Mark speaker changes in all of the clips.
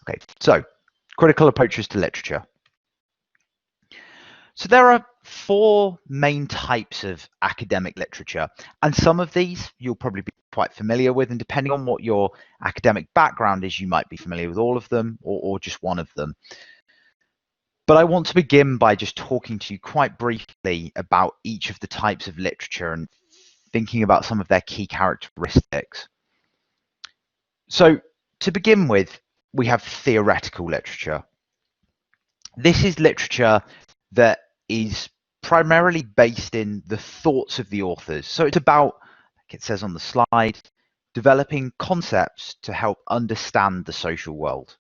Speaker 1: Okay, so critical approaches to literature. So there are 4 main types of academic literature, and some of these you'll probably be quite familiar with, and depending on what your academic background is, you might be familiar with all of them or just one of them. But I want to begin by just talking to you quite briefly about each of the types of literature and thinking about some of their key characteristics. So to begin with, we have theoretical literature. This is literature that is primarily based in the thoughts of the authors. So it's about, like it says on the slide, developing concepts to help understand the social world.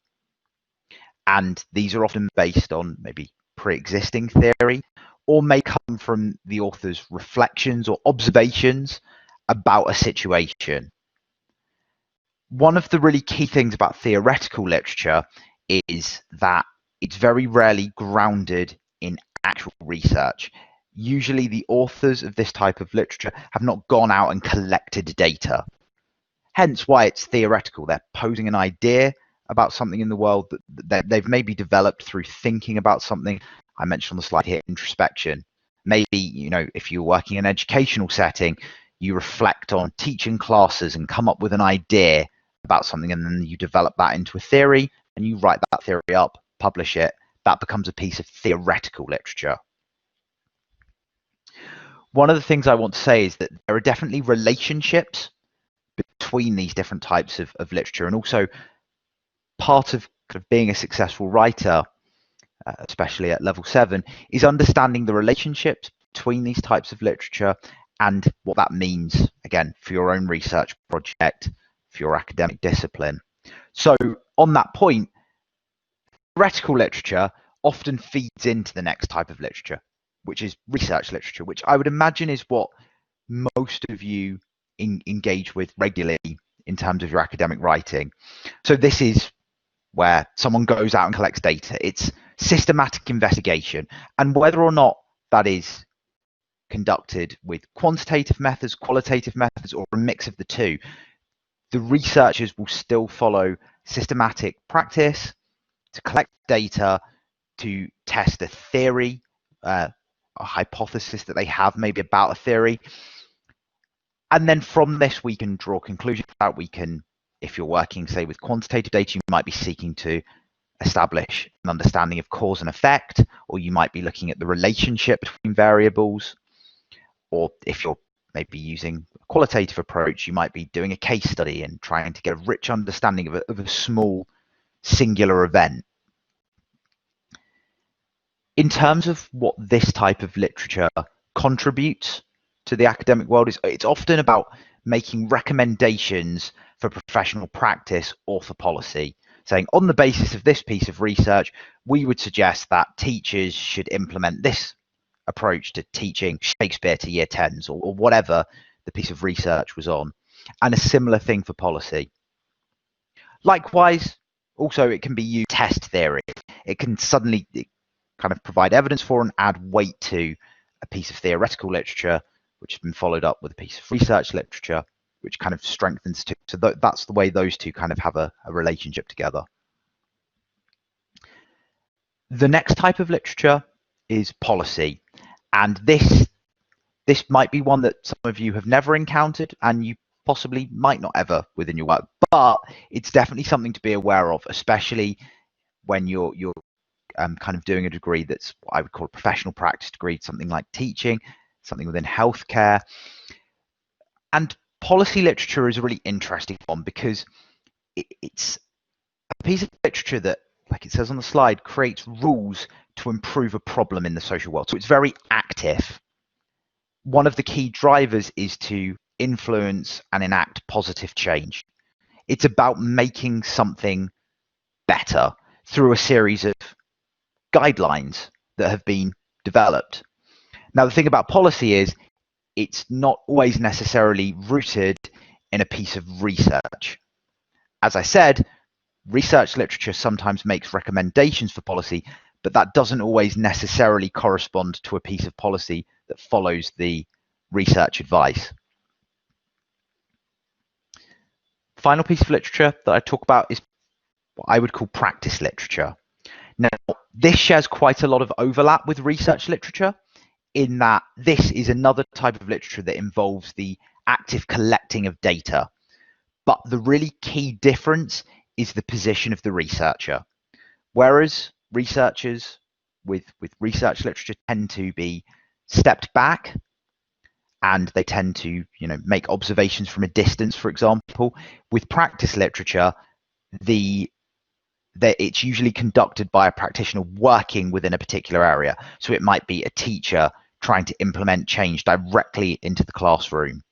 Speaker 1: And these are often based on maybe pre-existing theory, or may come from the author's reflections or observations about a situation. One of the really key things about theoretical literature is that it's very rarely grounded in actual research. Usually the authors of this type of literature have not gone out and collected data. Hence why it's theoretical. They're posing an idea about something in the world that they've maybe developed through thinking about something. I mentioned on the slide here, introspection. Maybe, if you're working in an educational setting, you reflect on teaching classes and come up with an idea about something, and then you develop that into a theory and you write that theory up, publish it. That becomes a piece of theoretical literature. One of the things I want to say is that there are definitely relationships between these different types of literature, and also part of being a successful writer, especially at level 7, is understanding the relationships between these types of literature and what that means, again, for your own research project, for your academic discipline. So on that point, theoretical literature often feeds into the next type of literature, which is research literature, which I would imagine is what most of you engage with regularly in terms of your academic writing. So this is where someone goes out and collects data. It's systematic investigation, and whether or not that is conducted with quantitative methods, qualitative methods, or a mix of the two, the researchers will still follow systematic practice to collect data, to test a theory, a hypothesis that they have maybe about a theory. And then from this, we can draw conclusions that we can, if you're working, say, with quantitative data, you might be seeking to establish an understanding of cause and effect, or you might be looking at the relationship between variables. Or if you're maybe using a qualitative approach, you might be doing a case study and trying to get a rich understanding of a small singular event. In terms of what this type of literature contributes to the academic world, it's often about making recommendations for professional practice or for policy, saying on the basis of this piece of research, we would suggest that teachers should implement this approach to teaching Shakespeare to year 10s or whatever the piece of research was on, and a similar thing for policy. Likewise, also it can be used test theory. It can suddenly kind of provide evidence for and add weight to a piece of theoretical literature, which has been followed up with a piece of research literature, which kind of strengthens two. So that's the way those two kind of have a relationship together. The next type of literature is policy, and this might be one that some of you have never encountered, and you possibly might not ever within your work, but it's definitely something to be aware of, especially when you're kind of doing a degree that's what I would call a professional practice degree, something like teaching, something within healthcare. And policy literature is a really interesting one because it's a piece of literature that, like it says on the slide, creates rules to improve a problem in the social world. So it's very active. One of the key drivers is to influence and enact positive change. It's about making something better through a series of guidelines that have been developed. Now, the thing about policy is it's not always necessarily rooted in a piece of research. As I said, research literature sometimes makes recommendations for policy, but that doesn't always necessarily correspond to a piece of policy that follows the research advice. Final piece of literature that I talk about is what I would call practice literature. Now, this shares quite a lot of overlap with research literature in that this is another type of literature that involves the active collecting of data. But the really key difference is the position of the researcher. Whereas researchers with research literature tend to be stepped back and they tend to, make observations from a distance, for example. With practice literature, it's usually conducted by a practitioner working within a particular area. So it might be a teacher trying to implement change directly into the classroom.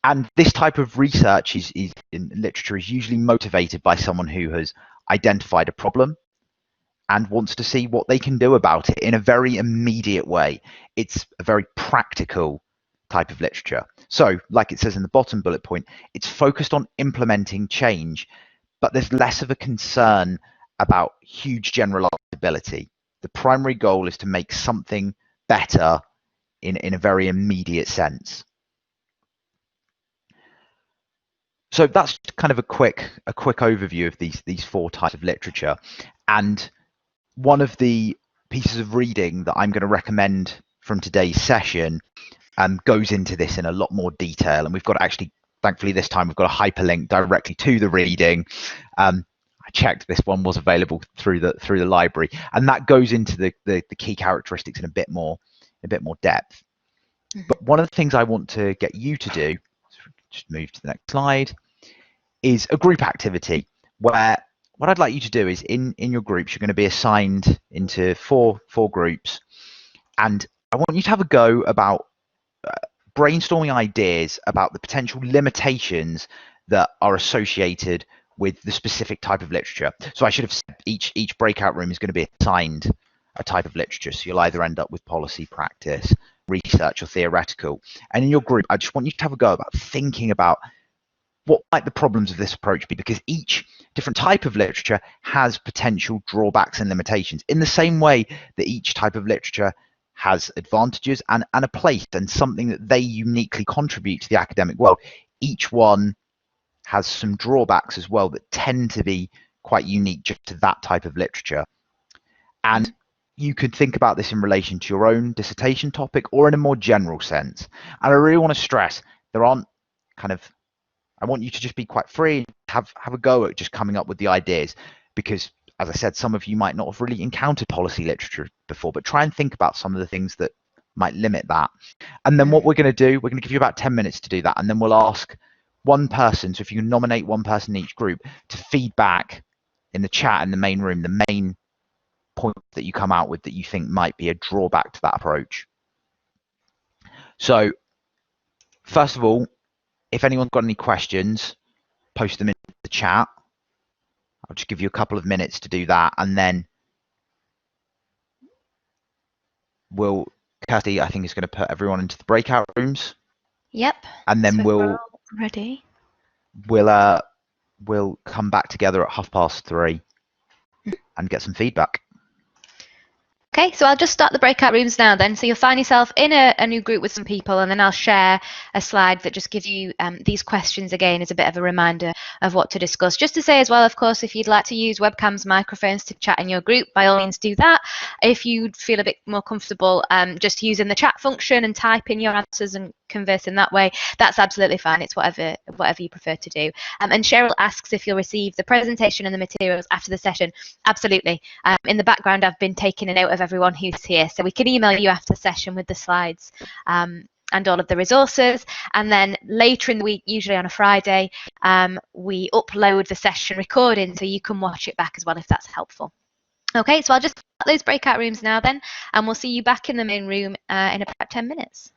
Speaker 1: And this type of research is in literature is usually motivated by someone who has identified a problem and wants to see what they can do about it in a very immediate way. It's a very practical type of literature. So, like it says in the bottom bullet point, it's focused on implementing change, but there's less of a concern about huge generalizability. The primary goal is to make something better in a very immediate sense. So that's kind of a quick overview of these four types of literature. And one of the pieces of reading that I'm going to recommend from today's session goes into this in a lot more detail. And we've got actually, thankfully this time, we've got a hyperlink directly to the reading. I checked this one was available through the library, and that goes into the key characteristics in a bit more depth. But one of the things I want to get you to do, just move to the next slide, is a group activity where what I'd like you to do is in your groups, you're going to be assigned into four groups, and I want you to have a go about brainstorming ideas about the potential limitations that are associated with the specific type of literature. So I should have said each breakout room is going to be assigned a type of literature. So you'll either end up with policy, practice, research, or theoretical. And in your group, I just want you to have a go about thinking about what might the problems of this approach be, because each different type of literature has potential drawbacks and limitations in the same way that each type of literature has advantages and a place and something that they uniquely contribute to the academic world. Each one has some drawbacks as well that tend to be quite unique just to that type of literature. And you could think about this in relation to your own dissertation topic or in a more general sense. And I really want to stress there aren't I want you to just be quite free and have a go at just coming up with the ideas, because as I said, some of you might not have really encountered policy literature before, but try and think about some of the things that might limit that. And then what we're going to do, we're going to give you about 10 minutes to do that. And then we'll ask one person, so if you can nominate one person in each group, to feedback in the chat in the main room, the main point that you come out with that you think might be a drawback to that approach. So first of all, if anyone's got any questions, post them in the chat. I'll just give you a couple of minutes to do that, and then Kirsty, I think, is going to put everyone into the breakout rooms.
Speaker 2: Yep.
Speaker 1: And then
Speaker 2: we're ready.
Speaker 1: We'll come back together at 3:30 and get some feedback.
Speaker 2: Okay, so I'll just start the breakout rooms now then. So you'll find yourself in a new group with some people, and then I'll share a slide that just gives you these questions again as a bit of a reminder of what to discuss. Just to say as well, of course, if you'd like to use webcams, microphones to chat in your group, by all means do that. If you feel a bit more comfortable just using the chat function and type in your answers and converse in that way, that's absolutely fine. It's whatever you prefer to do. And Cheryl asks if you'll receive the presentation and the materials after the session. Absolutely. In the background, I've been taking a note of everyone who's here, so we can email you after the session with the slides and all of the resources. And then later in the week, usually on a Friday, we upload the session recording so you can watch it back as well if that's helpful. Okay, so I'll just start those breakout rooms now then, and we'll see you back in the main room in about 10 minutes.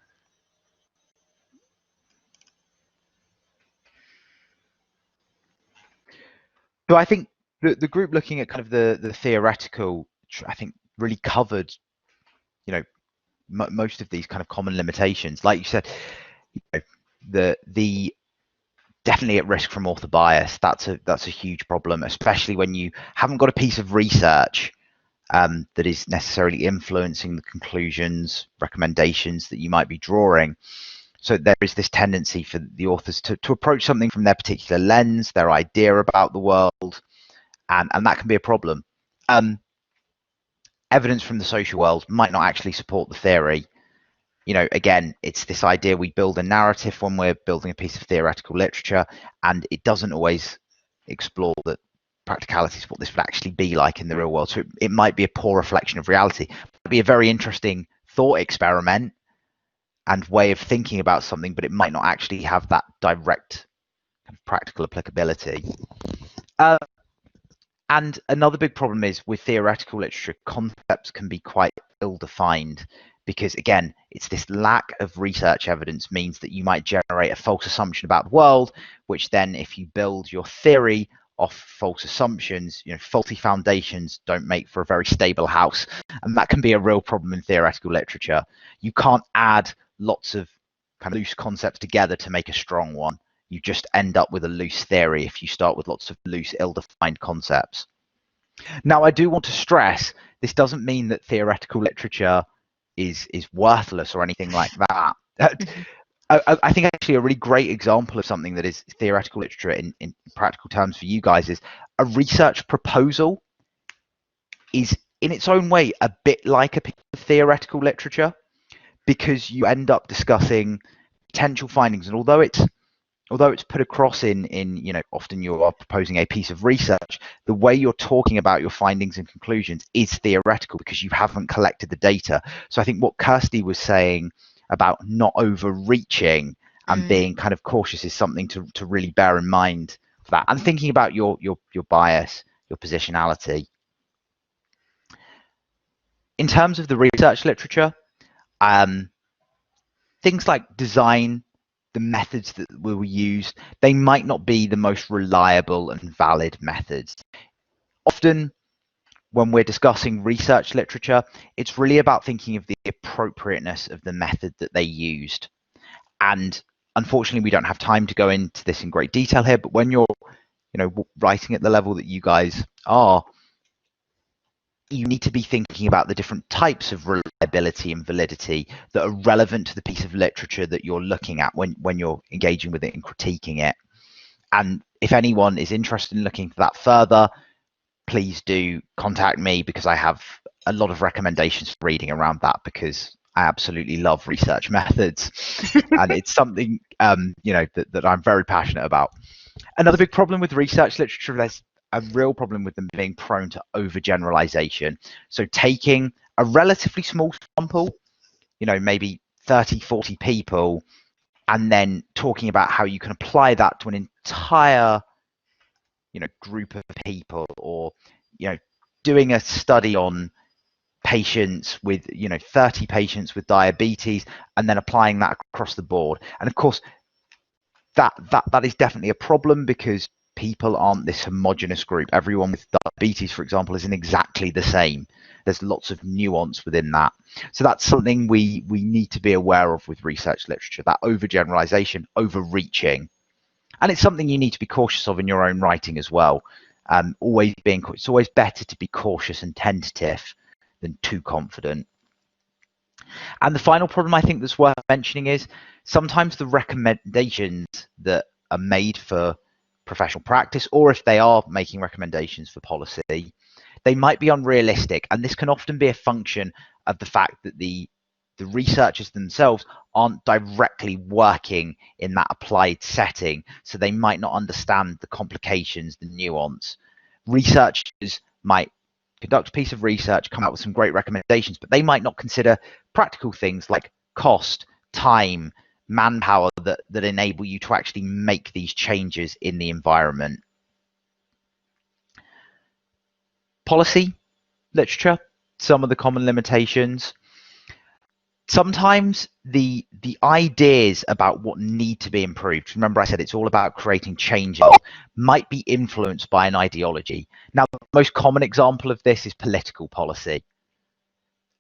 Speaker 1: So I think the group looking at kind of the theoretical, I think, really covered, most of these kind of common limitations. Like you said, the definitely at risk from author bias. That's a huge problem, especially when you haven't got a piece of research that is necessarily influencing the conclusions, recommendations that you might be drawing. So there is this tendency for the authors to approach something from their particular lens, their idea about the world, and that can be a problem. Evidence from the social world might not actually support the theory. Again, it's this idea we build a narrative when we're building a piece of theoretical literature, and it doesn't always explore the practicalities, what this would actually be like in the real world. So it might be a poor reflection of reality. It might be a very interesting thought experiment and way of thinking about something, but it might not actually have that direct practical applicability. And another big problem is with theoretical literature, concepts can be quite ill-defined because, again, it's this lack of research evidence means that you might generate a false assumption about the world, which then if you build your theory off false assumptions, faulty foundations don't make for a very stable house. And that can be a real problem in theoretical literature. You can't add lots of kind of loose concepts together to make a strong one. You just end up with a loose theory if you start with lots of loose, ill-defined concepts. Now, I do want to stress, this doesn't mean that theoretical literature is worthless or anything like that. I think actually a really great example of something that is theoretical literature in practical terms for you guys is a research proposal is in its own way a bit like a piece of theoretical literature because you end up discussing potential findings, and although it's put across in often you are proposing a piece of research, the way you're talking about your findings and conclusions is theoretical because you haven't collected the data. So I think what Kirsty was saying about not overreaching and being kind of cautious is something to really bear in mind for that. And thinking about your bias, your positionality. In terms of the research literature, things like design, the methods that were used, they might not be the most reliable and valid methods. Often, when we're discussing research literature, it's really about thinking of the appropriateness of the method that they used. And unfortunately, we don't have time to go into this in great detail here, but when you're writing at the level that you guys are, you need to be thinking about the different types of reliability and validity that are relevant to the piece of literature that you're looking at when you're engaging with it and critiquing it. And if anyone is interested in looking for that further, please do contact me because I have a lot of recommendations for reading around that because I absolutely love research methods and it's something that I'm very passionate about. Another big problem with research literature, there's a real problem with them being prone to overgeneralization. So taking a relatively small sample, maybe 30, 40 people, and then talking about how you can apply that to an entire, group of people, or, doing a study on patients with, 30 patients with diabetes, and then applying that across the board. And of course, that is definitely a problem because people aren't this homogenous group. Everyone with diabetes, for example, isn't exactly the same. There's lots of nuance within that. So that's something we need to be aware of with research literature, that overgeneralization, overreaching. And it's something you need to be cautious of in your own writing as well. It's always better to be cautious and tentative than too confident. And the final problem I think that's worth mentioning is sometimes the recommendations that are made for professional practice, or if they are making recommendations for policy, they might be unrealistic. And this can often be a function of the fact that the researchers themselves aren't directly working in that applied setting. So they might not understand the complications, the nuance. Researchers might conduct a piece of research, come out with some great recommendations, but they might not consider practical things like cost, time, manpower that enable you to actually make these changes in the environment. Policy literature, some of the common limitations. Sometimes the ideas about what need to be improved, remember I said it's all about creating changes, might be influenced by an ideology. Now, the most common example of this is political policy.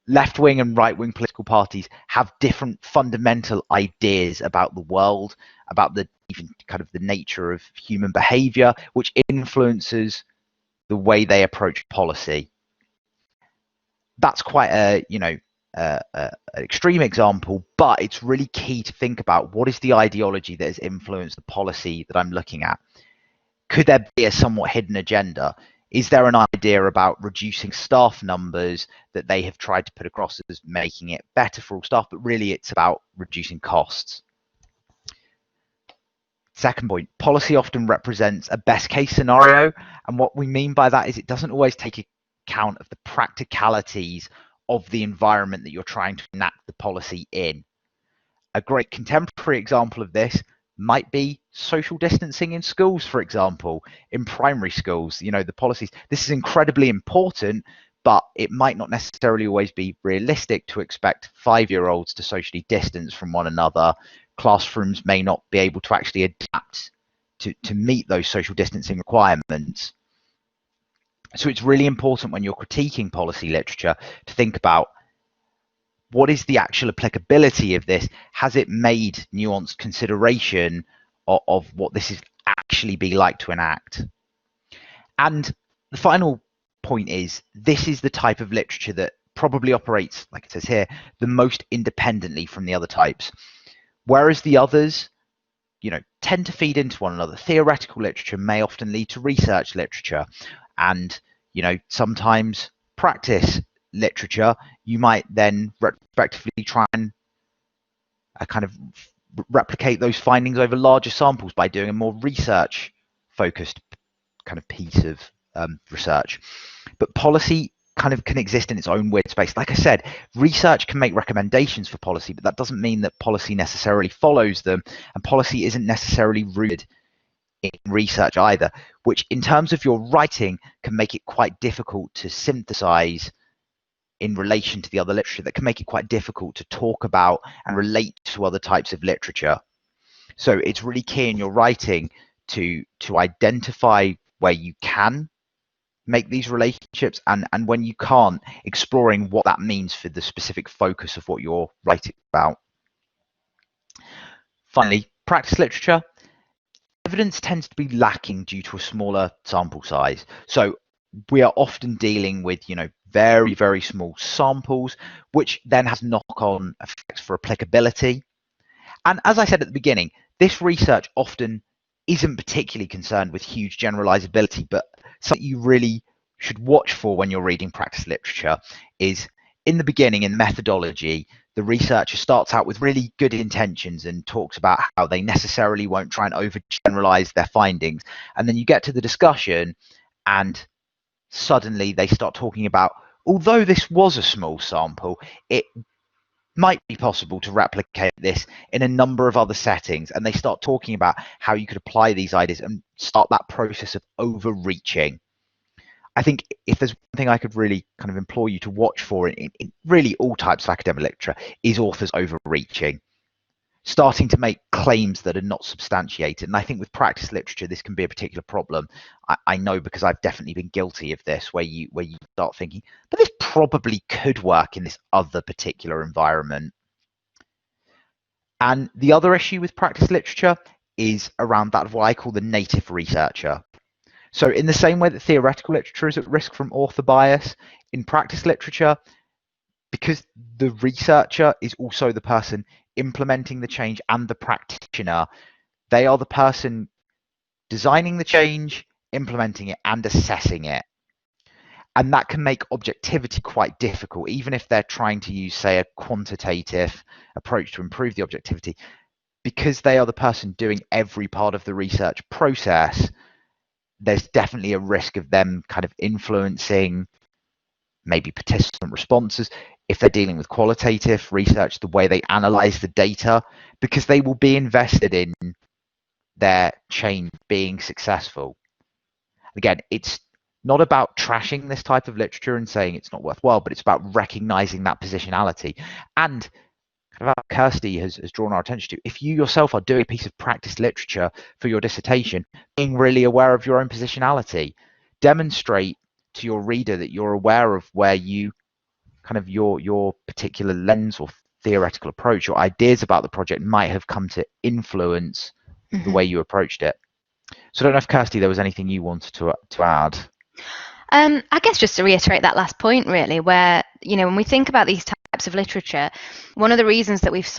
Speaker 1: Left-wing and right-wing political parties have different fundamental ideas about the world, about even kind of the nature of human behavior, which influences the way they approach policy. That's quite an extreme example, but it's really key to think about what is the ideology that has influenced the policy that I'm looking at. Could there be a somewhat hidden agenda? Is there an idea about reducing staff numbers that they have tried to put across as making it better for all staff, but really it's about reducing costs? Second point, policy often represents a best case scenario. And what we mean by that is it doesn't always take account of the practicalities of the environment that you're trying to enact the policy in. A great contemporary example of this might be social distancing in schools, for example, in primary schools. The policies, this is incredibly important, but it might not necessarily always be realistic to expect 5-year-olds to socially distance from one another. Classrooms may not be able to actually adapt to meet those social distancing requirements. So it's really important when you're critiquing policy literature to think about what is the actual applicability of this? Has it made nuanced consideration of what this is actually be like to enact? And the final point is, this is the type of literature that probably operates, like it says here, the most independently from the other types. Whereas the others, tend to feed into one another. Theoretical literature may often lead to research literature, and, sometimes practice literature, you might then retrospectively try and kind of replicate those findings over larger samples by doing a more research focused kind of piece of research. But policy kind of can exist in its own weird space. Like I said, research can make recommendations for policy, but that doesn't mean that policy necessarily follows them, and policy isn't necessarily rooted in research either, which in terms of your writing can make it quite difficult to synthesize in relation to the other literature. That can make it quite difficult to talk about and relate to other types of literature. So it's really key in your writing to identify where you can make these relationships, and when you can't, exploring what that means for the specific focus of what you're writing about. Finally, practice literature. Evidence tends to be lacking due to a smaller sample size. So we are often dealing with, very, very small samples, which then has knock-on effects for applicability. And as I said at the beginning, this research often isn't particularly concerned with huge generalizability, but something you really should watch for when you're reading practice literature is, in the beginning, in methodology, the researcher starts out with really good intentions and talks about how they necessarily won't try and overgeneralize their findings. And then you get to the discussion and suddenly they start talking about, although this was a small sample, it might be possible to replicate this in a number of other settings. And they start talking about how you could apply these ideas and start that process of overreaching. I think if there's one thing I could really kind of implore you to watch for in really all types of academic literature, is authors overreaching, starting to make claims that are not substantiated. And I think with practice literature, this can be a particular problem. I know, because I've definitely been guilty of this, where you start thinking, but this probably could work in this other particular environment. And the other issue with practice literature is around that of what I call the native researcher. So in the same way that theoretical literature is at risk from author bias, in practice literature, because the researcher is also the person implementing the change and the practitioner, they are the person designing the change, implementing it, and assessing it. And that can make objectivity quite difficult, even if they're trying to use, say, a quantitative approach to improve the objectivity. Because they are the person doing every part of the research process, there's definitely a risk of them kind of influencing maybe participant responses if they're dealing with qualitative research, the way they analyze the data, because they will be invested in their change being successful. Again, it's not about trashing this type of literature and saying it's not worthwhile, but it's about recognizing that positionality. And kind of Kirsty has drawn our attention to, if you yourself are doing a piece of practice literature for your dissertation, being really aware of your own positionality, demonstrate to your reader that you're aware of where you kind of your particular lens or theoretical approach or ideas about the project might have come to influence the way you approached it. So I don't know if, Kirsty, there was anything you wanted to add.
Speaker 2: I guess just to reiterate that last point, really, where, when we think about these types of literature, one of the reasons that we've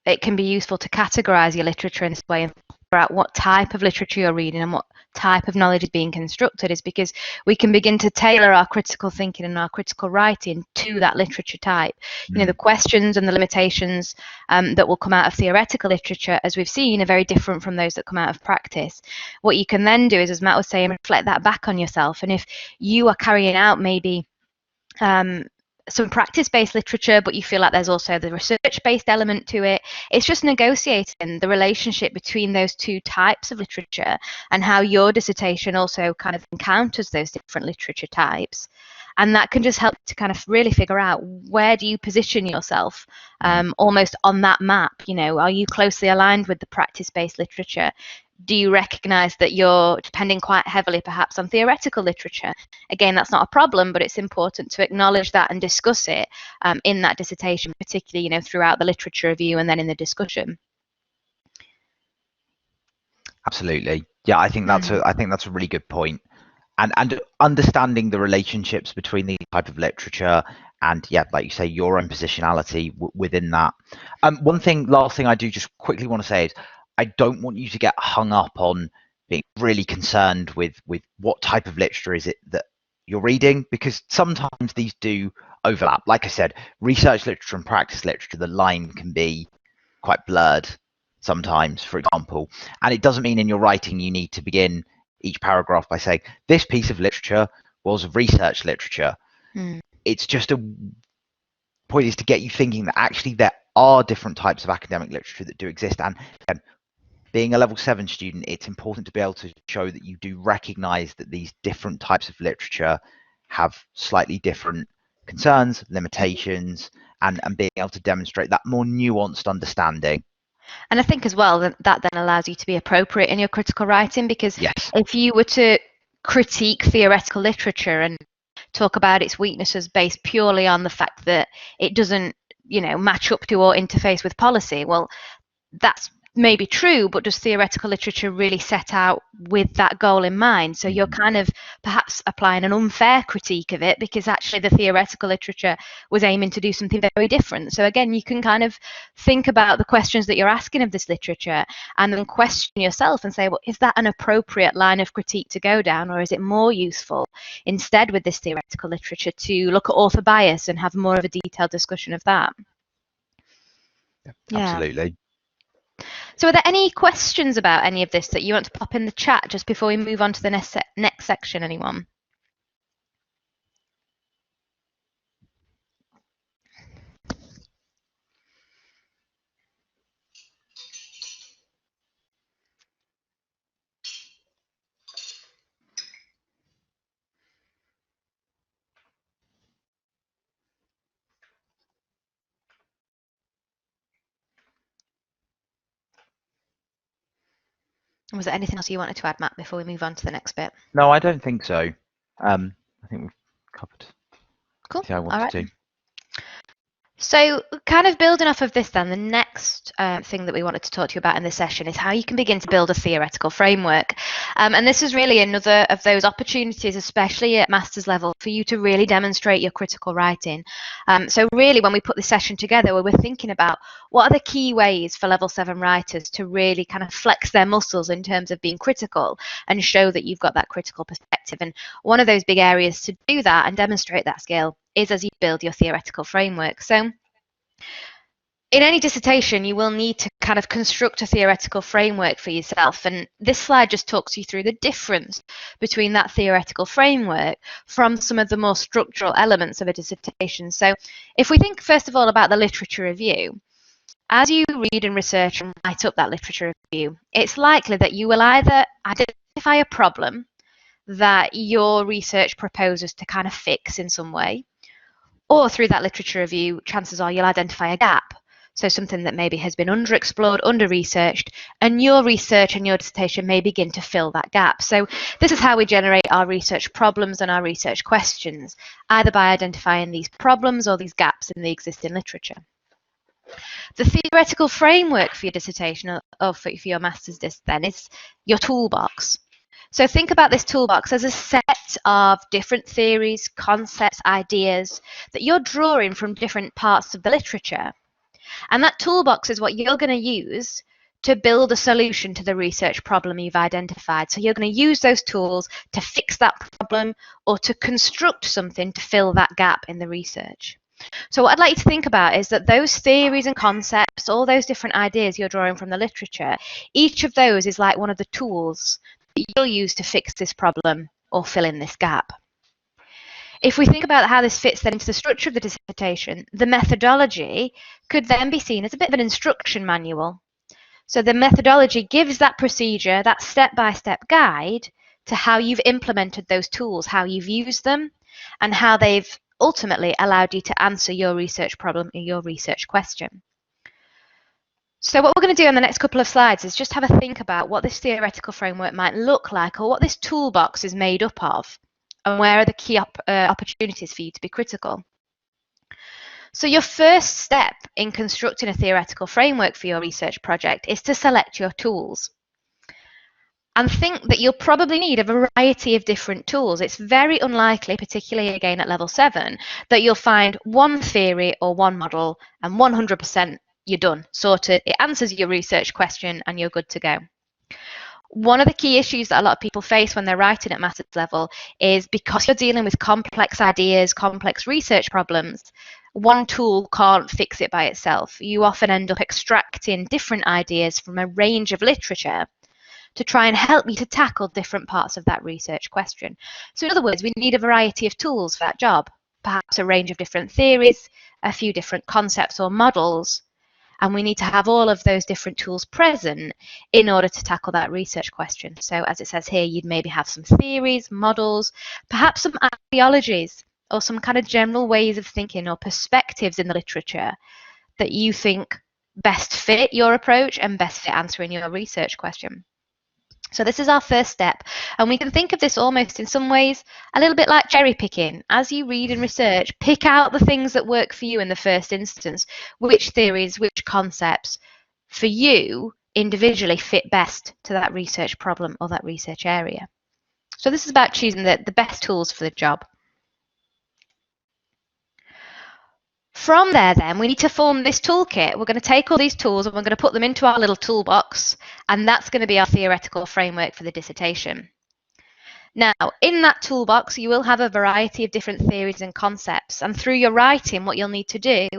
Speaker 2: it can be useful to categorize your literature in this way and out what type of literature you're reading and what type of knowledge is being constructed is because we can begin to tailor our critical thinking and our critical writing to that literature type. You know, the questions and the limitations that will come out of theoretical literature, as we've seen, are very different from those that come out of practice. What you can then do is, as Matt was saying, reflect that back on yourself. And if you are carrying out maybe some practice-based literature, but you feel like there's also the research-based element to it. It's just negotiating the relationship between those two types of literature and how your dissertation also kind of encounters those different literature types. And that can just help to kind of really figure out, where do you position yourself almost on that map? You know, are you closely aligned with the practice-based literature? Do you recognize that you're depending quite heavily perhaps on theoretical literature? Again, that's not a problem, but it's important to acknowledge that and discuss it in that dissertation, particularly, you know, throughout the literature review and then in the discussion.
Speaker 1: Absolutely. Yeah, I think that's a really good point. And understanding the relationships between the type of literature and, yeah, like you say, your own positionality within that. Last thing I do just quickly want to say is, I don't want you to get hung up on being really concerned with what type of literature is it that you're reading, because sometimes these do overlap. Like I said, research literature and practice literature, the line can be quite blurred sometimes, for example. And it doesn't mean in your writing you need to begin each paragraph by saying, this piece of literature was research literature. It's just a point is to get you thinking that actually there are different types of academic literature that do exist. And being a level 7 student, it's important to be able to show that you do recognize that these different types of literature have slightly different concerns, limitations, and being able to demonstrate that more nuanced understanding.
Speaker 2: And I think as well that then allows you to be appropriate in your critical writing, because if you were to critique theoretical literature and talk about its weaknesses based purely on the fact that it doesn't, you know, match up to or interface with policy, well, that's maybe true, but does theoretical literature really set out with that goal in mind? So you're kind of perhaps applying an unfair critique of it, because actually the theoretical literature was aiming to do something very different. So again, you can kind of think about the questions that you're asking of this literature and then question yourself and say, well, is that an appropriate line of critique to go down, or is it more useful instead with this theoretical literature to look at author bias and have more of a detailed discussion of that?
Speaker 1: Absolutely.
Speaker 2: So are there any questions about any of this that you want to pop in the chat just before we move on to the next section, anyone? Was there anything else you wanted to add, Matt, before we move on to the next bit?
Speaker 1: No, I don't think so. I think we've covered.
Speaker 2: Cool.
Speaker 1: I wanted to.
Speaker 2: So kind of building off of this then, the next thing that we wanted to talk to you about in this session is how you can begin to build a theoretical framework. And this is really another of those opportunities, especially at master's level, for you to really demonstrate your critical writing. So really, when we put this session together, we were thinking about what are the key ways for level 7 writers to really kind of flex their muscles in terms of being critical and show that you've got that critical perspective. And one of those big areas to do that and demonstrate that skill is as you build your theoretical framework. So in any dissertation, you will need to kind of construct a theoretical framework for yourself. And this slide just talks you through the difference between that theoretical framework from some of the more structural elements of a dissertation. So if we think, first of all, about the literature review, as you read and research and write up that literature review, it's likely that you will either identify a problem that your research proposes to kind of fix in some way, or through that literature review, chances are you'll identify a gap. So something that maybe has been underexplored, under-researched, and your research and your dissertation may begin to fill that gap. So this is how we generate our research problems and our research questions, either by identifying these problems or these gaps in the existing literature. The theoretical framework for your dissertation or for your master's dis then is your toolbox. So think about this toolbox as a set of different theories, concepts, ideas that you're drawing from different parts of the literature. And that toolbox is what you're going to use to build a solution to the research problem you've identified. So you're going to use those tools to fix that problem or to construct something to fill that gap in the research. So what I'd like you to think about is that those theories and concepts, all those different ideas you're drawing from the literature, each of those is like one of the tools that you'll use to fix this problem or fill in this gap. If we think about how this fits then into the structure of the dissertation, the methodology could then be seen as a bit of an instruction manual. So the methodology gives that procedure, that step-by-step guide to how you've implemented those tools, how you've used them, and how they've ultimately allowed you to answer your research problem or your research question. So what we're going to do on the next couple of slides is just have a think about what this theoretical framework might look like, or what this toolbox is made up of, and where are the key opportunities for you to be critical. So your first step in constructing a theoretical framework for your research project is to select your tools. And think that you'll probably need a variety of different tools. It's very unlikely, particularly again at level 7, that you'll find one theory or one model and 100% you're done, sorted. It answers your research question and you're good to go. One of the key issues that a lot of people face when they're writing at master's level is because you're dealing with complex ideas, complex research problems, one tool can't fix it by itself. You often end up extracting different ideas from a range of literature to try and help you to tackle different parts of that research question. So in other words, we need a variety of tools for that job, perhaps a range of different theories, a few different concepts or models, and we need to have all of those different tools present in order to tackle that research question. So as it says here, you'd maybe have some theories, models, perhaps some ideologies, or some kind of general ways of thinking or perspectives in the literature that you think best fit your approach and best fit answering your research question. So this is our first step, and we can think of this almost in some ways a little bit like cherry picking. As you read and research, pick out the things that work for you in the first instance, which theories, which concepts for you individually fit best to that research problem or that research area. So this is about choosing the best tools for the job. From there then, we need to form this toolkit. We're going to take all these tools and we're going to put them into our little toolbox, and that's going to be our theoretical framework for the dissertation. Now, in that toolbox, you will have a variety of different theories and concepts, and through your writing, what you'll need to do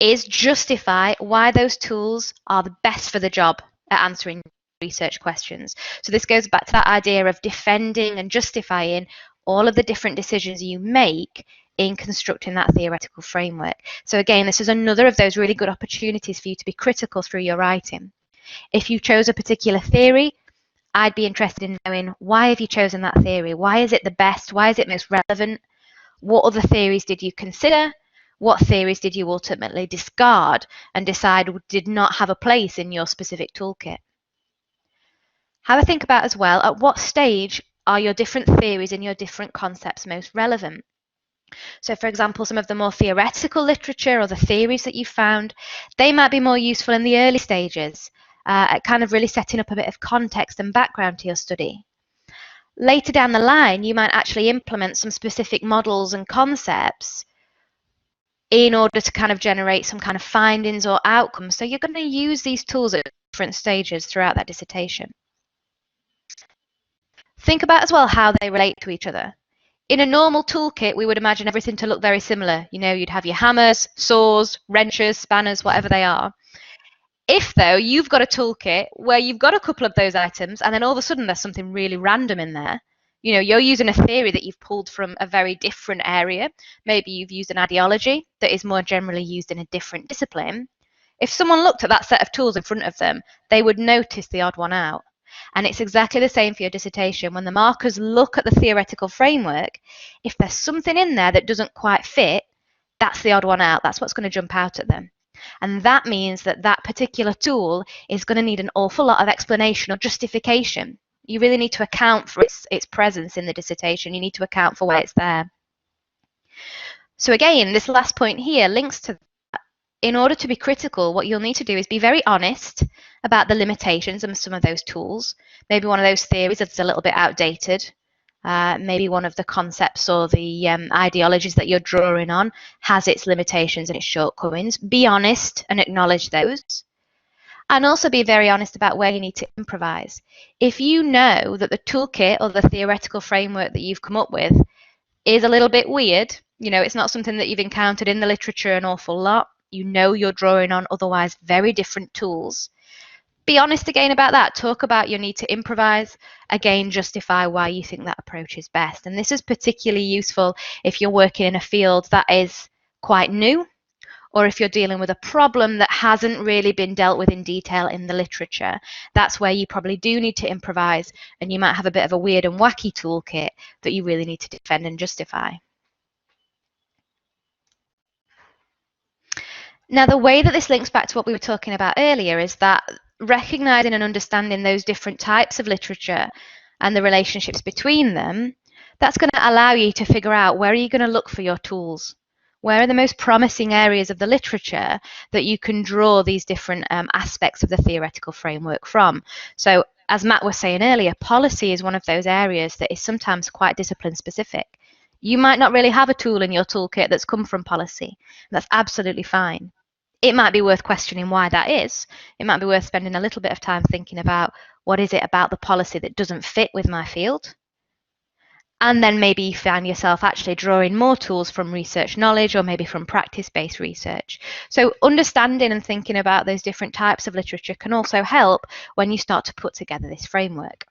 Speaker 2: is justify why those tools are the best for the job at answering research questions. So this goes back to that idea of defending and justifying all of the different decisions you make in constructing that theoretical framework. So again, this is another of those really good opportunities for you to be critical through your writing. If you chose a particular theory, I'd be interested in knowing, why have you chosen that theory? Why is it the best? Why is it most relevant? What other theories did you consider? What theories did you ultimately discard and decide did not have a place in your specific toolkit? Have a think about as well, at what stage are your different theories and your different concepts most relevant? So for example, some of the more theoretical literature or the theories that you found, they might be more useful in the early stages, at kind of really setting up a bit of context and background to your study. Later down the line, you might actually implement some specific models and concepts in order to kind of generate some kind of findings or outcomes. So you're going to use these tools at different stages throughout that dissertation. Think about as well how they relate to each other. In a normal toolkit, we would imagine everything to look very similar. You know, you'd have your hammers, saws, wrenches, spanners, whatever they are. If, though, you've got a toolkit where you've got a couple of those items and then all of a sudden there's something really random in there, you know, you're using a theory that you've pulled from a very different area. Maybe you've used an ideology that is more generally used in a different discipline. If someone looked at that set of tools in front of them, they would notice the odd one out. And it's exactly the same for your dissertation. When the markers look at the theoretical framework, if there's something in there that doesn't quite fit, that's the odd one out. That's what's going to jump out at them. And that means that that particular tool is going to need an awful lot of explanation or justification. You really need to account for its presence in the dissertation. You need to account for why it's there. So again, this last point here links to that. In order to be critical, what you'll need to do is be very honest about the limitations of some of those tools. Maybe one of those theories that's a little bit outdated. Maybe one of the concepts or the ideologies that you're drawing on has its limitations and its shortcomings. Be honest and acknowledge those. And also be very honest about where you need to improvise. If you know that the toolkit or the theoretical framework that you've come up with is a little bit weird, it's not something that you've encountered in the literature an awful lot, you're drawing on otherwise very different tools, be honest again about that. Talk about your need to improvise. Again, justify why you think that approach is best. And this is particularly useful if you're working in a field that is quite new, or if you're dealing with a problem that hasn't really been dealt with in detail in the literature. That's where you probably do need to improvise, and you might have a bit of a weird and wacky toolkit that you really need to defend and justify. Now, the way that this links back to what we were talking about earlier is that recognizing and understanding those different types of literature and the relationships between them, that's going to allow you to figure out where are you going to look for your tools. Where are the most promising areas of the literature that you can draw these different aspects of the theoretical framework from? So, as Matt was saying earlier, policy is one of those areas that is sometimes quite discipline specific. You might not really have a tool in your toolkit that's come from policy. That's absolutely fine. It might be worth questioning why that is. It might be worth spending a little bit of time thinking about what is it about the policy that doesn't fit with my field. And then maybe you find yourself actually drawing more tools from research knowledge or maybe from practice-based research. So understanding and thinking about those different types of literature can also help when you start to put together this framework.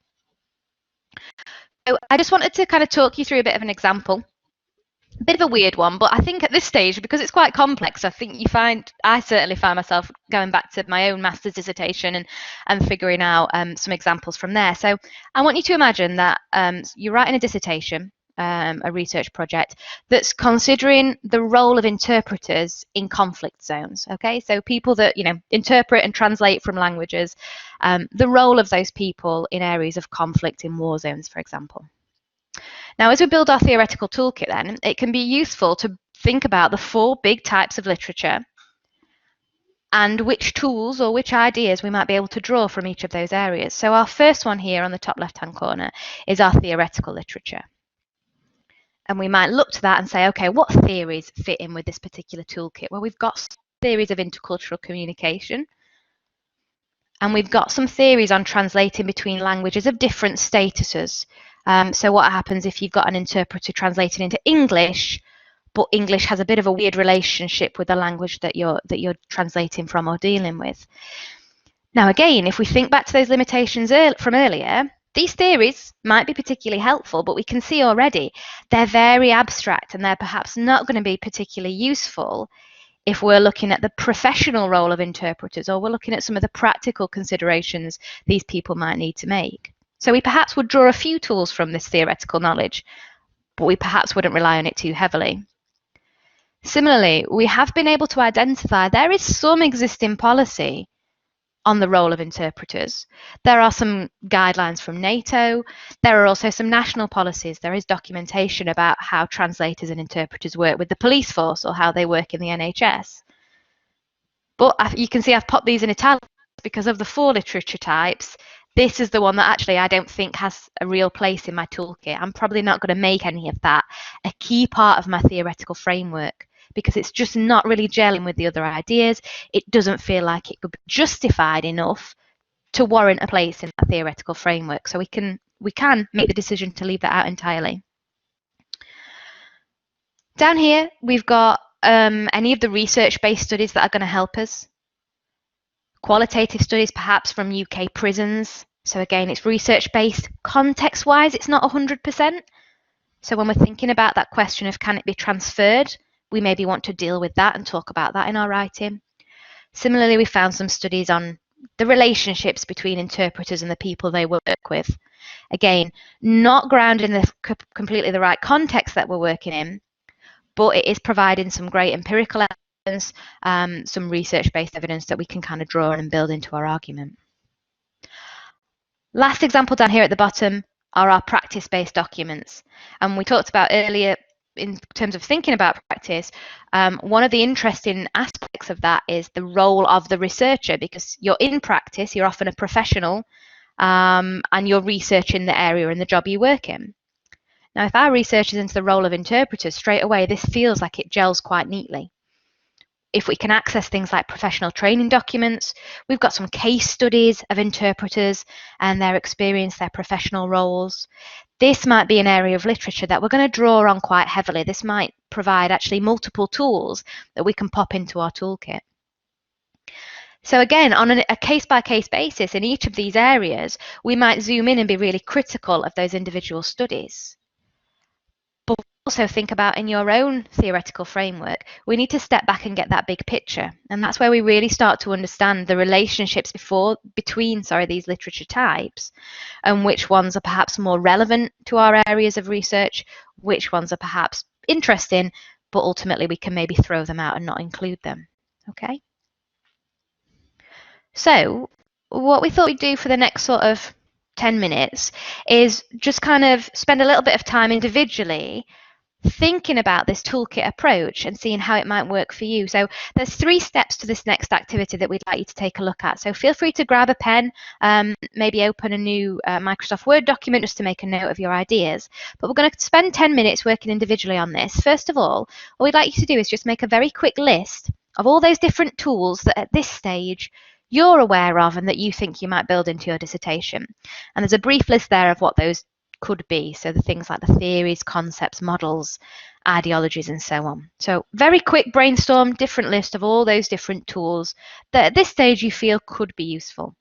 Speaker 2: So I just wanted to kind of talk you through a bit of an example. A bit of a weird one, but I think at this stage, because it's quite complex, I certainly find myself going back to my own master's dissertation and figuring out some examples from there. So I want you to imagine that you're writing a dissertation, a research project that's considering the role of interpreters in conflict zones. Okay, so people that interpret and translate from languages, the role of those people in areas of conflict in war zones, for example. Now, as we build our theoretical toolkit, then, it can be useful to think about the 4 big types of literature and which tools or which ideas we might be able to draw from each of those areas. So our first one here on the top left-hand corner is our theoretical literature. And we might look to that and say, okay, what theories fit in with this particular toolkit? Well, we've got theories of intercultural communication, and we've got some theories on translating between languages of different statuses. So what happens if you've got an interpreter translating into English, but English has a bit of a weird relationship with the language that you're translating from or dealing with? Now, again, if we think back to those limitations from earlier, these theories might be particularly helpful, but we can see already they're very abstract and they're perhaps not going to be particularly useful if we're looking at the professional role of interpreters, or we're looking at some of the practical considerations these people might need to make. So we perhaps would draw a few tools from this theoretical knowledge, but we perhaps wouldn't rely on it too heavily. Similarly, we have been able to identify there is some existing policy on the role of interpreters. There are some guidelines from NATO. There are also some national policies. There is documentation about how translators and interpreters work with the police force or how they work in the NHS. But you can see I've popped these in italics because of the 4 literature types. This is the one that actually I don't think has a real place in my toolkit. I'm probably not going to make any of that a key part of my theoretical framework, because it's just not really gelling with the other ideas. It doesn't feel like it could be justified enough to warrant a place in that theoretical framework. So we can make the decision to leave that out entirely. Down here, we've got any of the research-based studies that are going to help us. Qualitative studies, perhaps from UK prisons. So again, it's research-based. Context-wise, it's not 100%. So when we're thinking about that question of can it be transferred, we maybe want to deal with that and talk about that in our writing. Similarly, we found some studies on the relationships between interpreters and the people they work with. Again, not grounded in the completely the right context that we're working in, but it is providing some great empirical evidence, some research-based evidence that we can kind of draw on and build into our argument. Last example down here at the bottom are our practice-based documents. And we talked about earlier in terms of thinking about practice, one of the interesting aspects of that is the role of the researcher, because you're in practice, you're often a professional, and you're researching the area and the job you work in. Now, if our research is into the role of interpreters, straight away, this feels like it gels quite neatly. if we can access things like professional training documents, we've got some case studies of interpreters and their experience, their professional roles. This might be an area of literature that we're going to draw on quite heavily. This might provide actually multiple tools that we can pop into our toolkit. So again, on a case-by-case basis, in each of these areas, we might zoom in and be really critical of those individual studies. But also think about in your own theoretical framework, we need to step back and get that big picture. And that's where we really start to understand the relationships between these literature types, and which ones are perhaps more relevant to our areas of research, which ones are perhaps interesting, but ultimately we can maybe throw them out and not include them. Okay. So what we thought we'd do for the next sort of 10 minutes is just kind of spend a little bit of time individually thinking about this toolkit approach and seeing how it might work for you. So there's 3 steps to this next activity that we'd like you to take a look at. So feel free to grab a pen, maybe open a new Microsoft Word document just to make a note of your ideas. But we're going to spend 10 minutes working individually on this. First of all, what we'd like you to do is just make a very quick list of all those different tools that at this stage you're aware of and that you think you might build into your dissertation. And there's a brief list there of what those could be. So the things like the theories, concepts, models, ideologies, and so on. So very quick brainstorm, different list of all those different tools that at this stage you feel could be useful.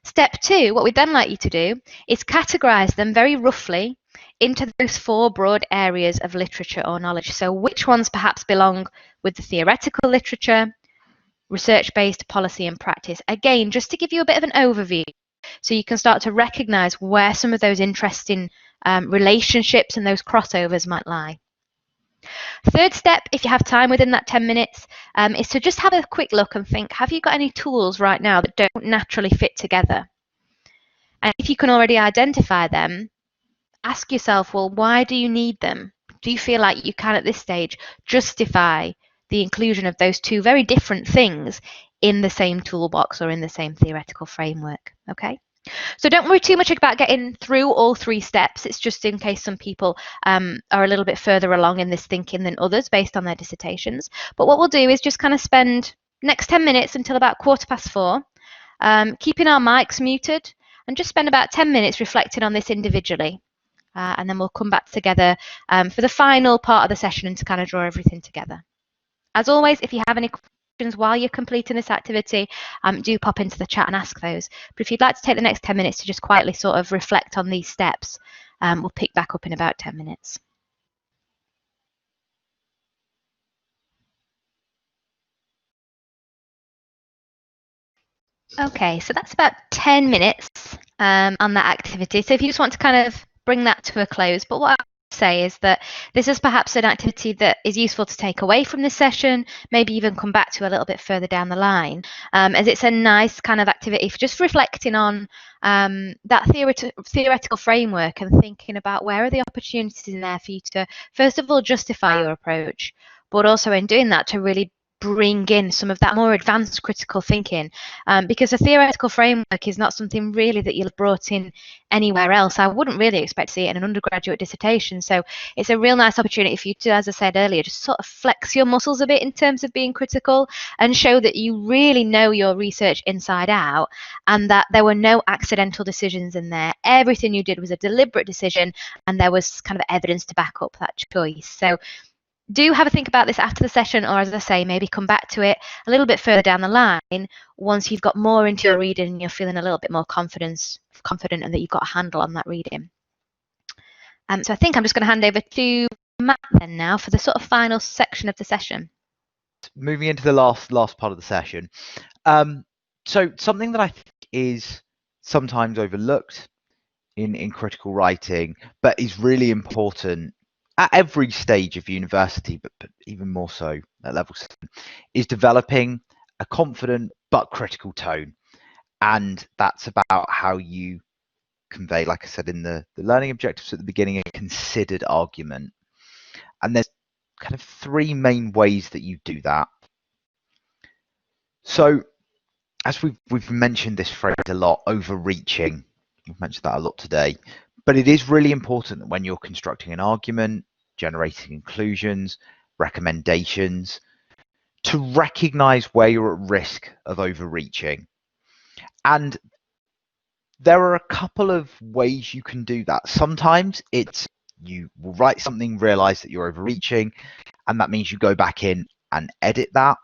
Speaker 2: Step 2, what we'd then like you to do is categorize them very roughly into those 4 broad areas of literature or knowledge. So which ones perhaps belong with the theoretical literature, research-based, policy and practice. Again, just to give you a bit of an overview, so you can start to recognize where some of those interesting relationships and those crossovers might lie. Third step, if you have time within that 10 minutes, is to just have a quick look and think, have you got any tools right now that don't naturally fit together? And if you can already identify them, ask yourself, well, why do you need them? Do you feel like you can at this stage justify the inclusion of those 2 very different things in the same toolbox or in the same theoretical framework? Okay. So don't worry too much about getting through all 3 steps. It's just in case some people are a little bit further along in this thinking than others based on their dissertations. But what we'll do is just kind of spend next 10 minutes until about 4:15, keeping our mics muted, and just spend about 10 minutes reflecting on this individually. And then we'll come back together for the final part of the session and to kind of draw everything together. As always, if you have any questions while you're completing this activity, do pop into the chat and ask those. But if you'd like to take the next 10 minutes to just quietly sort of reflect on these steps, we'll pick back up in about 10 minutes. Okay, so that's about 10 minutes on that activity. So if you just want to kind of bring that to a close, but what say is that this is perhaps an activity that is useful to take away from this session, maybe even come back to a little bit further down the line, as it's a nice kind of activity for just reflecting on that theoretical framework and thinking about where are the opportunities in there for you to, first of all, justify your approach, but also in doing that to really bring in some of that more advanced critical thinking, because a theoretical framework is not something really that you've brought in anywhere else. I wouldn't really expect to see it in an undergraduate dissertation. So it's a real nice opportunity for you to, as I said earlier, just sort of flex your muscles a bit in terms of being critical and show that you really know your research inside out and that there were no accidental decisions in there. Everything you did was a deliberate decision and there was kind of evidence to back up that choice. So do have a think about this after the session, or as I say, maybe come back to it a little bit further down the line once you've got more into your reading and you're feeling a little bit more confident and that you've got a handle on that reading. So I think I'm just going to hand over to Matt then now for the sort of final section of the session.
Speaker 1: Moving into the last part of the session. So something that I think is sometimes overlooked in critical writing, but is really important at every stage of university, but even more so at level 7, is developing a confident but critical tone. And that's about how you convey, like I said in the learning objectives at the beginning, a considered argument. And there's kind of 3 main ways that you do that. So as we've mentioned this phrase a lot, overreaching. We've mentioned that a lot today. But it is really important that when you're constructing an argument, generating conclusions, recommendations, to recognize where you're at risk of overreaching. And there are a couple of ways you can do that. Sometimes it's you will write something, realize that you're overreaching, and that means you go back in and edit that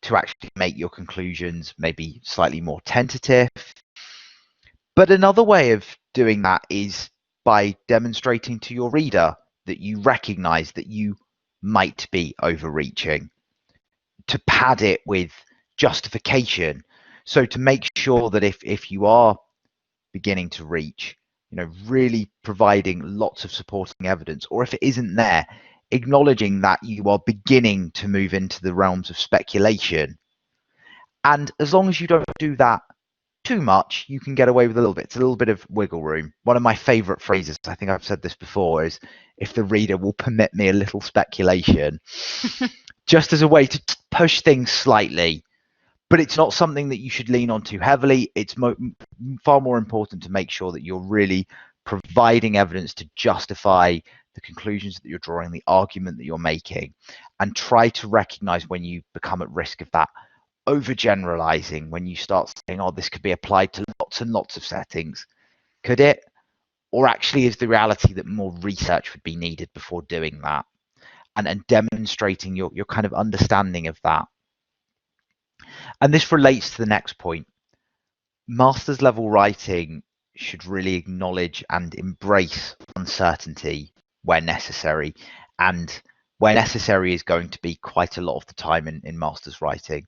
Speaker 1: to actually make your conclusions maybe slightly more tentative. But another way of doing that is by demonstrating to your reader that you recognize that you might be overreaching, to pad it with justification. So to make sure that if you are beginning to reach, really providing lots of supporting evidence, or if it isn't there, acknowledging that you are beginning to move into the realms of speculation. And as long as you don't do that too much, you can get away with a little bit. It's a little bit of wiggle room. One of my favorite phrases, I think I've said this before, is if the reader will permit me a little speculation, just as a way to push things slightly. But it's not something that you should lean on too heavily. It's far more important to make sure that you're really providing evidence to justify the conclusions that you're drawing, the argument that you're making, and try to recognize when you become at risk of that overgeneralizing, when you start saying, oh, this could be applied to lots and lots of settings. Could it? Or actually is the reality that more research would be needed before doing that? And demonstrating your kind of understanding of that. And this relates to the next point. Master's level writing should really acknowledge and embrace uncertainty where necessary. And where necessary is going to be quite a lot of the time in master's writing.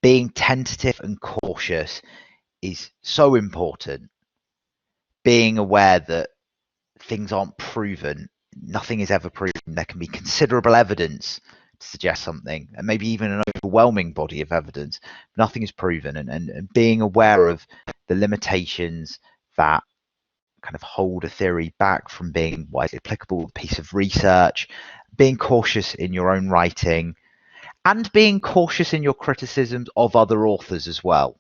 Speaker 1: Being tentative and cautious is so important. Being aware that things aren't proven, nothing is ever proven. There can be considerable evidence to suggest something, and maybe even an overwhelming body of evidence. Nothing is proven, and being aware of the limitations that kind of hold a theory back from being widely applicable, a piece of research, being cautious in your own writing, and being cautious in your criticisms of other authors as well.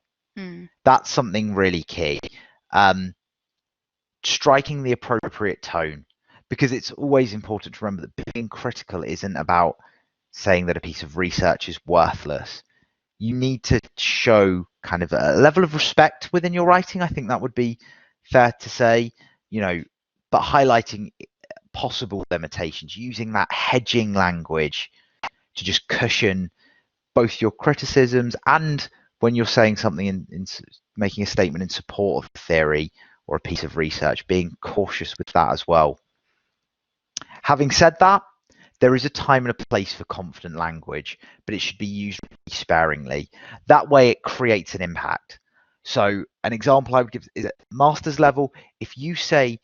Speaker 1: That's something really key. Striking the appropriate tone, because it's always important to remember that being critical isn't about saying that a piece of research is worthless. You need to show kind of a level of respect within your writing. I think that would be fair to say, but highlighting possible limitations, using that hedging language to just cushion both your criticisms and when you're saying something in making a statement in support of a theory or a piece of research, being cautious with that as well. Having said that, there is a time and a place for confident language, but it should be used sparingly. That way it creates an impact. So an example I would give is at master's level, if you say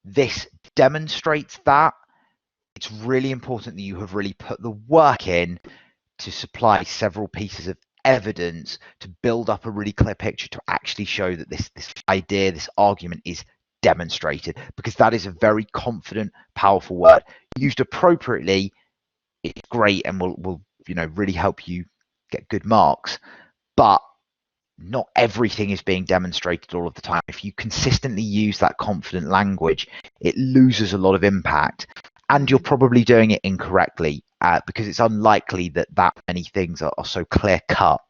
Speaker 1: this demonstrates that, it's really important that you have really put the work in to supply several pieces of evidence to build up a really clear picture to actually show that this idea, this argument is demonstrated, because that is a very confident, powerful word. Used appropriately, it's great and will really help you get good marks. But not everything is being demonstrated all of the time. If you consistently use that confident language, it loses a lot of impact, and you're probably doing it incorrectly because it's unlikely that many things are so clear cut.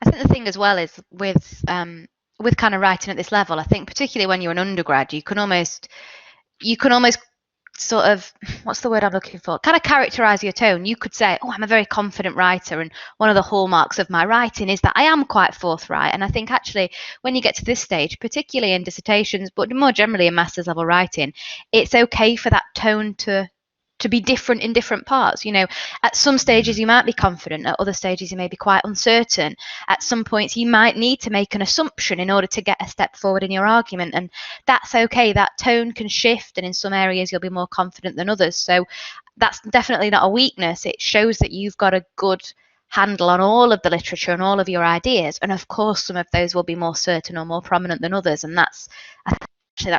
Speaker 2: I think the thing as well is with kind of writing at this level, I think particularly when you're an undergrad, you can almost sort of, what's the word I'm looking for? Kind of characterize your tone. You could say, oh, I'm a very confident writer, and one of the hallmarks of my writing is that I am quite forthright. And I think actually when you get to this stage, particularly in dissertations, but more generally in master's level writing, it's okay for that tone to be different in different parts. At some stages you might be confident, at other stages you may be quite uncertain. At some points you might need to make an assumption in order to get a step forward in your argument, and that's okay. That tone can shift, and in some areas you'll be more confident than others. So that's definitely not a weakness. It shows that you've got a good handle on all of the literature and all of your ideas, and of course some of those will be more certain or more prominent than others, and that's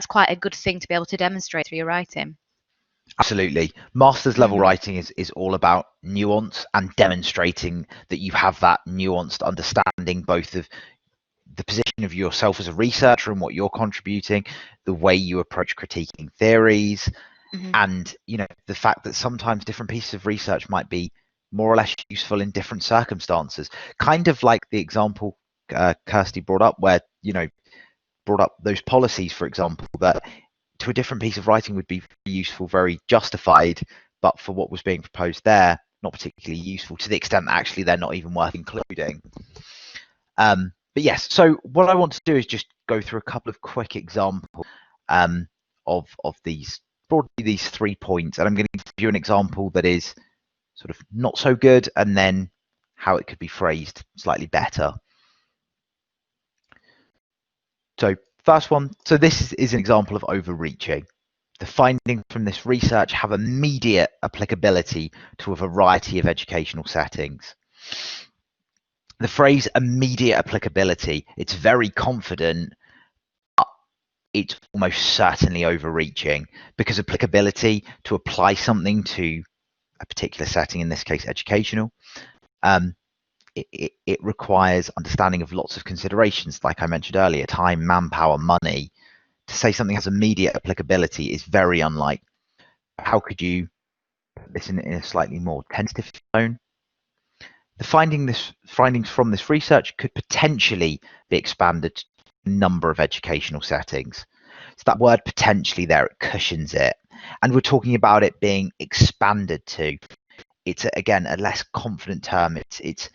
Speaker 2: quite a good thing to be able to demonstrate through your writing.
Speaker 1: Absolutely. Master's level writing is all about nuance and demonstrating that you have that nuanced understanding both of the position of yourself as a researcher and what you're contributing, the way you approach critiquing theories, and the fact that sometimes different pieces of research might be more or less useful in different circumstances. Kind of like the example Kirsty brought up, where, brought up those policies, for example, that to a different piece of writing would be very useful, very justified, but for what was being proposed there, not particularly useful, to the extent that actually they're not even worth including. But yes, so what I want to do is just go through a couple of quick examples of these, broadly these 3 points, and I'm going to give you an example that is sort of not so good, and then how it could be phrased slightly better. So first one, so this is an example of overreaching. The findings from this research have immediate applicability to a variety of educational settings. The phrase immediate applicability, it's very confident, but it's almost certainly overreaching, because applicability, to apply something to a particular setting, in this case educational, it requires understanding of lots of considerations, like I mentioned earlier, time, manpower, money. To say something has immediate applicability is very unlikely. How could you put this in a slightly more tentative tone? The findings from this research could potentially be expanded to a number of educational settings. So that word potentially there, it cushions it. And we're talking about it being expanded to. It's, again, a less confident term. It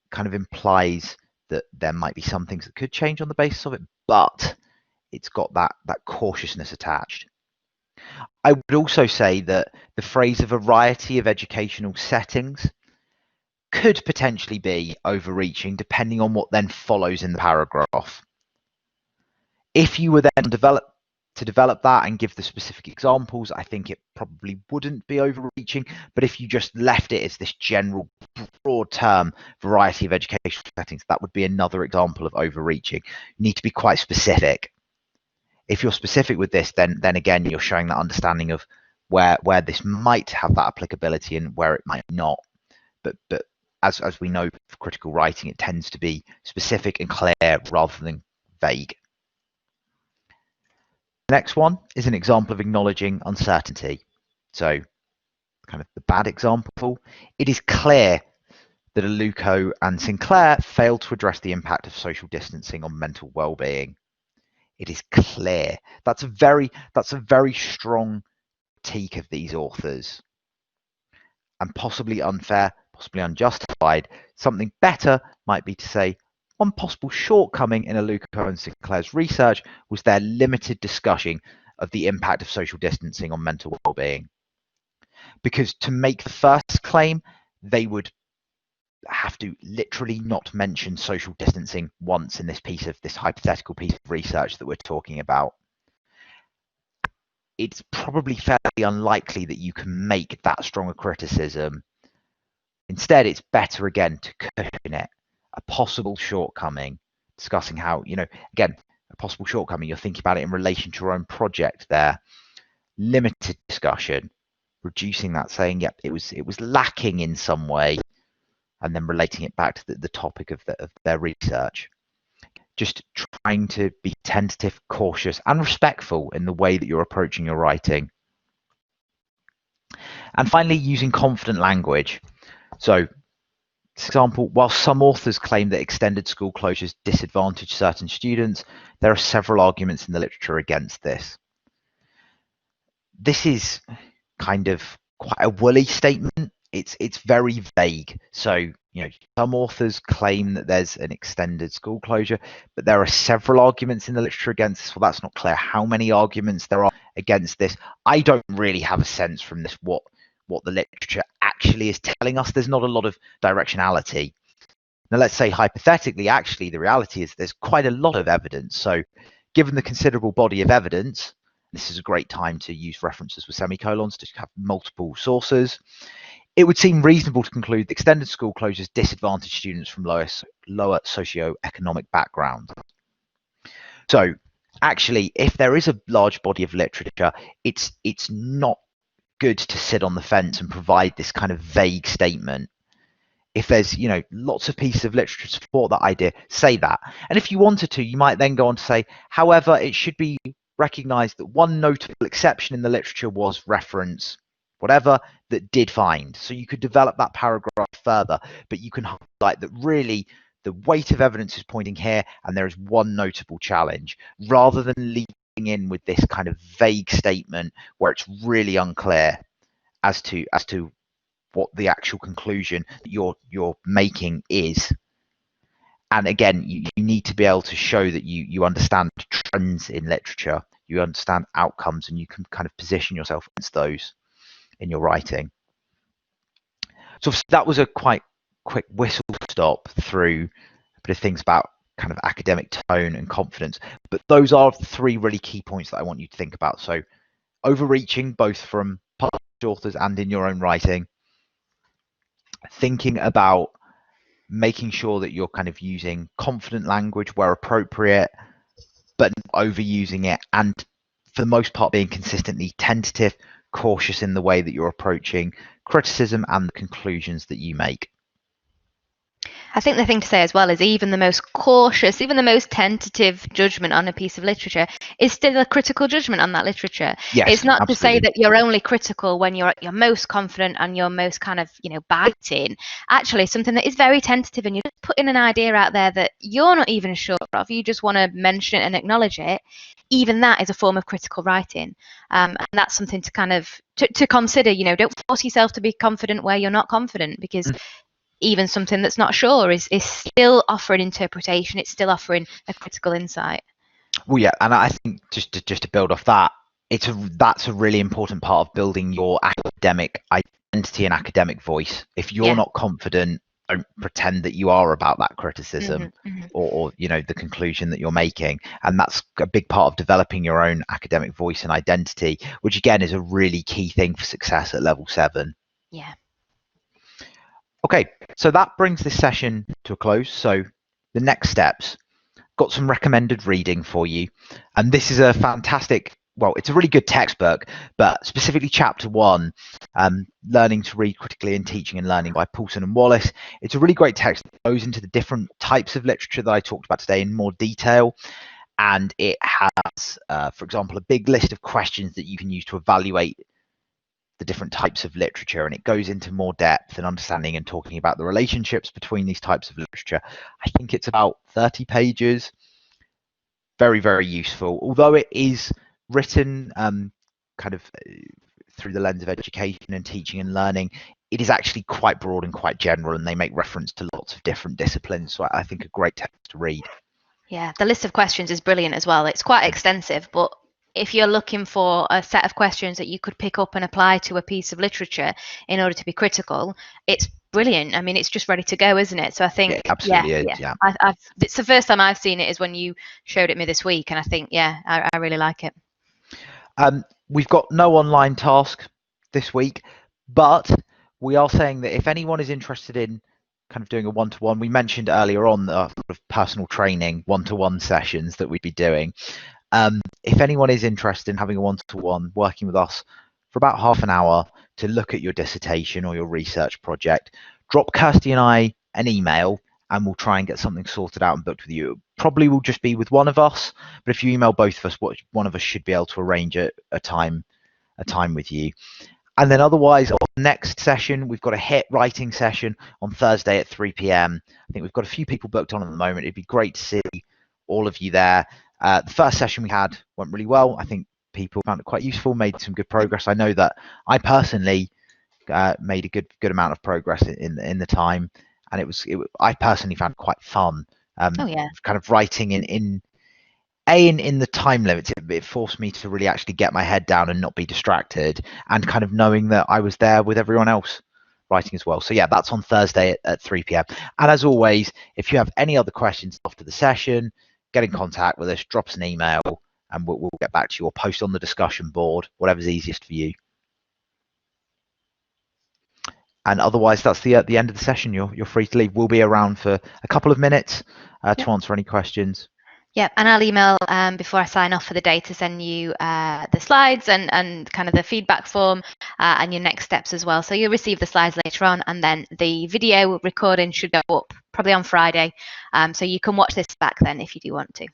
Speaker 1: kind of implies that there might be some things that could change on the basis of it, but it's got that cautiousness attached. I would also say that the phrase a variety of educational settings could potentially be overreaching, depending on what then follows in the paragraph. If you were then to develop that and give the specific examples, I think it probably wouldn't be overreaching. But if you just left it as this general broad term, variety of educational settings, that would be another example of overreaching. You need to be quite specific. If you're specific with this, then again, you're showing that understanding of where this might have that applicability and where it might not. But as we know, for critical writing, it tends to be specific and clear rather than vague. The next one is an example of acknowledging uncertainty. So, kind of the bad example. It is clear that Aluko and Sinclair failed to address the impact of social distancing on mental well-being. It is clear. That's a very strong critique of these authors, and possibly unfair, possibly unjustified. Something better might be to say, one possible shortcoming in Aluko and Sinclair's research was their limited discussion of the impact of social distancing on mental well-being. Because to make the first claim, they would have to literally not mention social distancing once in this hypothetical piece of research that we're talking about. It's probably fairly unlikely that you can make that strong a criticism. Instead, it's better, again, to cushion it. A possible shortcoming, discussing how, again, a possible shortcoming, you're thinking about it in relation to your own project there. Limited discussion, reducing that, saying, yep, it was lacking in some way, and then relating it back to the topic of their research. Just trying to be tentative, cautious, and respectful in the way that you're approaching your writing. And finally, using confident language. So, for example, while some authors claim that extended school closures disadvantage certain students, there are several arguments in the literature against this. This is kind of quite a woolly statement. It's very vague. So, some authors claim that there's an extended school closure, but there are several arguments in the literature against this. Well, that's not clear how many arguments there are against this. I don't really have a sense from this what the literature actually is telling us. There's not a lot of directionality. Now, let's say hypothetically, actually, the reality is there's quite a lot of evidence. So given the considerable body of evidence, this is a great time to use references with semicolons to have multiple sources. It would seem reasonable to conclude that extended school closures disadvantage students from lower socioeconomic backgrounds. So actually, if there is a large body of literature, it's not good to sit on the fence and provide this kind of vague statement. If there's lots of pieces of literature to support that idea, say that. And if you wanted to, you might then go on to say, however, it should be recognized that one notable exception in the literature was reference whatever, that did find. So you could develop that paragraph further, but you can highlight that really the weight of evidence is pointing here, and there is one notable challenge, rather than leading in with this kind of vague statement where it's really unclear as to what the actual conclusion that you're making is. And again, you need to be able to show that you understand trends in literature, you understand outcomes, and you can kind of position yourself against those in your writing. So that was a quite quick whistle stop through a bit of things about kind of academic tone and confidence. But those are the three really key points that I want you to think about. So overreaching, both from published authors and in your own writing, thinking about making sure that you're kind of using confident language where appropriate, but not overusing it, and for the most part being consistently tentative, cautious in the way that you're approaching criticism and the conclusions that you make.
Speaker 2: I think the thing to say as well is even the most cautious, even the most tentative judgment on a piece of literature is still a critical judgment on that literature.
Speaker 1: Yes,
Speaker 2: it's not
Speaker 1: absolutely.
Speaker 2: to say that you're only critical when you're at your most confident and you're most kind of, biting. Actually, something that is very tentative and you're just putting an idea out there that you're not even sure of, you just want to mention it and acknowledge it. Even that is a form of critical writing. And that's something to kind of to consider. Don't force yourself to be confident where you're not confident, because even something that's not sure is still offering interpretation. It's still offering a critical insight.
Speaker 1: Well, yeah, and I think just to build off that, that's a really important part of building your academic identity and academic voice. If you're not confident, don't pretend that you are about that criticism or the conclusion that you're making. And that's a big part of developing your own academic voice and identity, which again is a really key thing for success at level 7.
Speaker 2: Yeah.
Speaker 1: Okay, so that brings this session to a close. So the next steps, got some recommended reading for you. And this is a fantastic, well, it's a really good textbook, but specifically chapter 1, Learning to Read Critically in Teaching and Learning by Poulsen and Wallace. It's a really great text that goes into the different types of literature that I talked about today in more detail. And it has, for example, a big list of questions that you can use to evaluate the different types of literature, and it goes into more depth and understanding and talking about the relationships between these types of literature. I think it's about 30 pages. Very, very useful. Although it is written kind of through the lens of education and teaching and learning, it is actually quite broad and quite general, and they make reference to lots of different disciplines. So I think a great text to read.
Speaker 2: Yeah, the list of questions is brilliant as well. It's quite extensive, but if you're looking for a set of questions that you could pick up and apply to a piece of literature in order to be critical, it's brilliant. I mean, it's just ready to go, isn't it? So I think,
Speaker 1: absolutely.
Speaker 2: It's the first time I've seen it is when you showed it me this week, and I think, I really like it.
Speaker 1: We've got no online task this week, but we are saying that if anyone is interested in kind of doing a one-to-one, we mentioned earlier on the sort of personal training one-to-one sessions that we'd be doing. If anyone is interested in having a one-to-one working with us for about half an hour to look at your dissertation or your research project, drop Kirsty and I an email and we'll try and get something sorted out and booked with you. It probably will just be with one of us, but if you email both of us, one of us should be able to arrange a time with you. And then otherwise, on the next session, we've got a hit writing session on Thursday at 3 p.m. I think we've got a few people booked on at the moment. It'd be great to see all of you there. The first session we had went really well. I think people found it quite useful, made some good progress. I know that I personally made a good amount of progress in the time, and I personally found it quite fun. Kind of writing in the time limits. It forced me to really actually get my head down and not be distracted, and kind of knowing that I was there with everyone else writing as well. So yeah, that's on Thursday at 3 p.m. And as always, if you have any other questions after the session, get in contact with us, drop us an email, and we'll get back to you, or post on the discussion board, whatever's easiest for you. And otherwise, that's the end of the session. You're free to leave. We'll be around for a couple of minutes to answer any questions.
Speaker 2: Yeah, and I'll email before I sign off for the day to send you the slides and kind of the feedback form and your next steps as well. So you'll receive the slides later on, and then the video recording should go up probably on Friday. So you can watch this back then if you do want to.